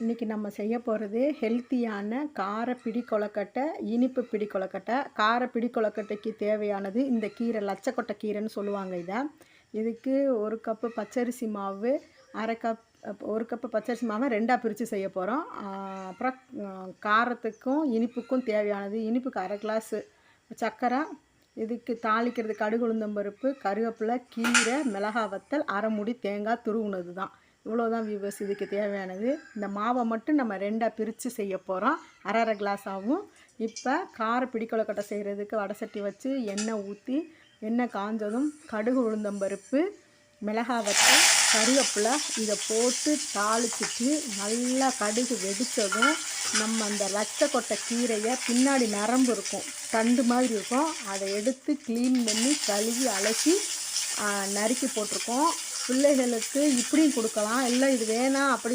இன்றைக்கி நம்ம செய்ய போகிறது ஹெல்த்தியான கார பிடி கொழுக்கட்டை, இனிப்பு பிடி கொழுக்கட்டை. கார பிடி கொழுக்கட்டைக்கு தேவையானது இந்த கீரை, லட்சக்கொட்டை கீரைன்னு சொல்லுவாங்க இதை. இதுக்கு 1 கப்பு பச்சரிசி மாவு, 1/2 கப் 1 கப்பு பச்சரிசி மாவை 2ஆ பிரித்து செய்ய போகிறோம். அப்புறம் காரத்துக்கும் இனிப்புக்கும் தேவையானது, இனிப்புக்கு 1/2 கிளாஸு சர்க்கரை, இதுக்கு தாளிக்கிறது கடுகு உளுந்தம்பருப்பு, கருவேப்பிலை, கீரை, மிளகாய் வத்தல், 1/2 மூடி தேங்காய் துருவுனது தான். இவ்வளோதான் வியூவர்ஸ் இதுக்கு தேவையானது. இந்த மாவை மட்டும் நம்ம 2ஆ பிரித்து செய்ய போகிறோம். 1/2 கிளாஸ் ஆகும். இப்போ கார பிடி கொழுக்கட்டை செய்கிறதுக்கு வடை சட்டி வச்சு எண்ணெய் ஊற்றி, எண்ணெய் காஞ்சதும் கடுகு உளுந்தம்பருப்பு, மிளகாய் வத்தல், கருவேப்பிலை இதை போட்டு தாளிச்சிட்டு நல்லா கடுகு வெடித்ததும் நம்ம அந்த லட்சக்கொட்டை கீரையை பின்னாடி நரம்பு இருக்கும், தண்டு மாதிரி இருக்கும், அதை எடுத்து க்ளீன் பண்ணி கழுவி அலசி நறுக்கி போட்டிருக்கோம். பிள்ளைகளுக்கு இப்படியும் கொடுக்கலாம், இல்லை இது வேணாம் அப்படி